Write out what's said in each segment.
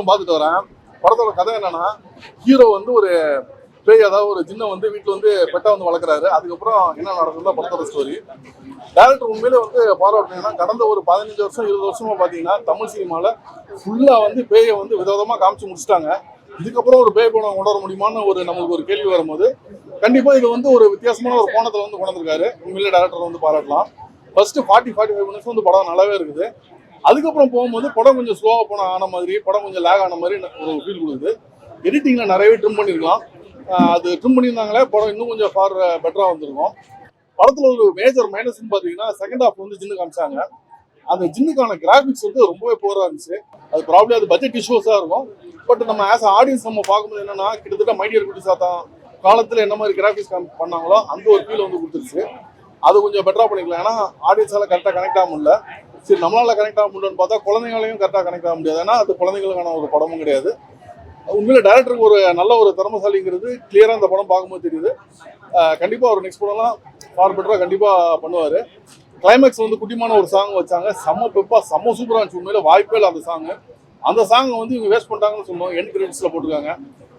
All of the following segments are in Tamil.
படம் பார்த்துட்டு வரேன். படத்தோட கதை என்னன்னா, ஹீரோ வந்து ஒரு பேய், அதாவது ஒரு ஜின்னை வந்து வீட்டில் வந்து பெட்டா வந்து வளர்க்குறாரு. அதுக்கப்புறம் என்ன நடக்குதுன்னா படத்தோட ஸ்டோரி. டேரக்டர் உண்மையிலே வந்து பாராட்டினீங்கன்னா, கடந்த ஒரு 15 வருஷம் 20 வருஷமா பார்த்தீங்கன்னா தமிழ் சினிமாவில் ஃபுல்லாக வந்து பேயை வந்து விதவிதமாக காமிச்சு முடிச்சிட்டாங்க. இதுக்கப்புறம் ஒரு பேய் படம் கொண்டு வர முடியுமான்னு நமக்கு ஒரு கேள்வி வரும்போது, கண்டிப்பாக இது வந்து ஒரு வித்தியாசமான ஒரு கோணத்தில் வந்து கொண்டு வந்திருக்காரு. உண்மையிலே டேரக்டர் வந்து பாராட்டலாம். ஃபர்ஸ்ட் 45 மினிட்ஸ் வந்து படம் நல்லாவே இருக்குது. அதுக்கப்புறம் போகும்போது படம் கொஞ்சம் ஸ்லோவாக ஆன மாதிரி, படம் கொஞ்சம் லேக் ஆன மாதிரி ஒரு ஃபீல் கொடுக்குது. எடிட்டிங்கில் நிறையவே ட்ரிம் பண்ணியிருக்கலாம். அது ட்ரிம் பண்ணியிருந்தாங்களே படம் இன்னும் கொஞ்சம் பெட்டராக வந்திருக்கும். படத்தில் ஒரு மேஜர் மைனஸ்ன்னு பார்த்தீங்கன்னா, செகண்ட் ஹாஃப் வந்து ஜின்னு காமிச்சாங்க. அந்த ஜின்னுக்கான கிராஃபிக்ஸ் வந்து ரொம்பவே போராக இருந்துச்சு. அது ப்ராப்ளம் அது பட்ஜெட் இஷ்யூஸாக இருக்கும். பட் நம்ம ஆஸ் ஆடியன்ஸ் நம்ம பார்க்கும்போது என்னன்னா, கிட்டத்தட்ட மைடியர் குட்டி சாத்தான் காலத்தில் என்ன மாதிரி கிராஃபிக்ஸ் பண்ணாங்களோ அந்த ஒரு ஃபீல் வந்து கொடுத்துருச்சு. அது கொஞ்சம் பெட்டராக பண்ணிக்கலாம். ஏன்னா ஆடியன்ஸால் கரெக்டாக கனெக்ட் ஆக முடியல. சரி, நம்மளால கனெக்ட் ஆக முடியும்னு பார்த்தா குழந்தைங்களையும் கரெக்டாக கனெக்ட் ஆக முடியாது. ஏன்னா அது குழந்தைங்களுக்கான ஒரு படமும் கிடையாது. உண்மையில டேரக்டருக்கு ஒரு நல்ல ஒரு திறமசாலிங்கிறது கிளியராக இந்த படம் பார்க்கும்போது தெரியுது. கண்டிப்பாக ஒரு நெக்ஸ்ட் படம்லாம் ஃபார் பெட்டராக கண்டிப்பாக பண்ணுவார். கிளைமேக்ஸ் வந்து குட்டிமான ஒரு சாங் வச்சாங்க. செம்ம பெப்பா செம்ம சூப்பராக இருந்துச்சு. உண்மையில வாய்ப்பே இல்லை அந்த சாங். அந்த சாங்கை வந்து இவங்க வேஸ்ட் பண்ணிட்டாங்கன்னு சொன்னோம். எண்ட் கிரெடிட்ஸில் போட்டிருக்காங்க.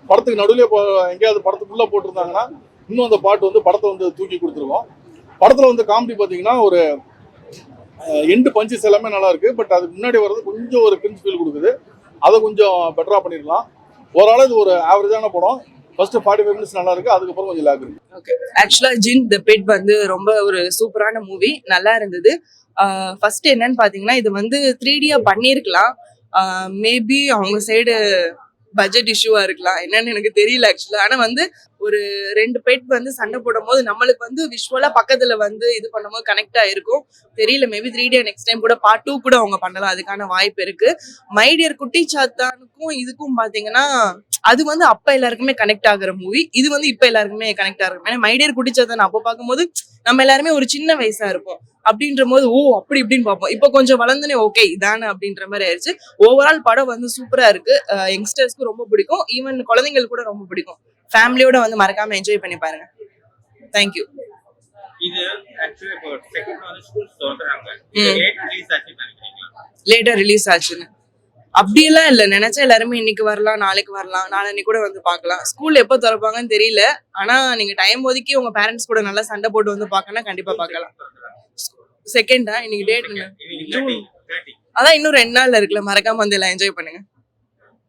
படத்துக்கு நடுவில் எங்கேயாவது படத்துக்குள்ளே போட்டிருந்தாங்கன்னா இன்னும் அந்த பாட்டு வந்து படத்தை வந்து தூக்கி கொடுத்துருக்கோம். படத்தில் வந்து காமெடி பார்த்தீங்கன்னா ஒரு எண்டு பஞ்சஸ் எல்லாமே நல்லா இருக்கு. பட் அதுக்கு முன்னாடி வர்றது கொஞ்சம் ஒரு கிரிஞ்ச் ஃபீல் கொடுக்குது. அதை கொஞ்சம் பெட்டராக பண்ணிடலாம். ஓவரால் இது ஒரு ஆவரேஜான படம். ஃபர்ஸ்ட் 45 மினிட்ஸ் நல்லா இருக்கு. அதுக்கப்புறம் கொஞ்சம் லேக் இருக்கு. ஓகே, ஆக்சுவலா ஜின் தி பெட் வந்து ரொம்ப ஒரு சூப்பரான மூவி, நல்லா இருந்தது. ஃபர்ஸ்ட் என்னன்னு பாத்தீங்கன்னா, இது வந்து 3D பண்ணிருக்கலாம். மேபி அவங்க சைடு பட்ஜெட் இஷ்யூவா இருக்கலாம், என்னன்னு எனக்கு தெரியல ஆக்சுவலா. ஆனா வந்து ஒரு 2 பெட் வந்து சண்டை போடும் போது நம்மளுக்கு வந்து விஷுவலா பக்கத்துல வந்து இது பண்ணும்போது கனெக்ட் ஆயிருக்கும். தெரியல, மேபி 3D நெக்ஸ்ட் டைம் கூட பார்ட் 2 கூட அவங்க பண்ணலாம், அதுக்கான வாய்ப்பு இருக்கு. மைடியர் குட்டி சாத்தானுக்கும் இதுக்கும் பாத்தீங்கன்னா, அது வந்து அப்ப எல்லாருக்குமே கனெக்ட் ஆகுற மூவி, இது வந்து இப்ப எல்லாருக்குமே கனெக்ட் ஆகுற. ஏன்னா மைடியர் குட்டி சாத்தான் அப்ப பார்க்கும்போது நம்ம எல்லாருமே ஒரு சின்ன வயசா இருப்போம். அப்படின்ற போது ஓ அப்படி இப்படின்னு பார்ப்போம். இப்போ கொஞ்சம் வளர்ந்துனே ஓகே இதானே அப்படின்ற மாதிரி ஆயிடுச்சு. ஓவரால் படம் வந்து சூப்பரா இருக்கு. யங்ஸ்டர்ஸ்க்கு ரொம்ப பிடிக்கும், ஈவன் குழந்தைங்களுக்கு கூட ரொம்ப பிடிக்கும். ஃபேமிலியோட வந்து மறக்காம என்ஜாய் பண்ணி பாருங்க. தேங்க்யூ. இது ஆக்சுவலி இப்போ செகண்ட் வந்து ஸ்கூல்ஸ் சொல்றாங்க. இது லேட் ரிலீஸ் ஆச்சு நினைக்கிறீங்களா? லேட்டா ரிலீஸ் ஆச்சுன்னு அப்படியெல்லாம் இல்லை. நினைச்சா எல்லாருமே இன்னைக்கு வரலாம், நாளைக்கு வரலாம், நாளைக்கு கூட வந்து பார்க்கலாம். ஸ்கூல் எப்போ திறப்பாங்கன்னு தெரியல. ஆனா நீங்க டைம் ஒதுக்கி உங்க பேரண்ட்ஸ் கூட நல்லா சண்டை போட்டு வந்து பார்க்கணும், கண்டிப்பா பார்க்கலாம். செகண்டா இன்னைக்கு டேட் என்ன? ஜூன். அதான் இன்னும் 2 நாள்ல இருக்குல்ல, மறக்காம வந்து எல்லாம் என்ஜாய் பண்ணுங்க.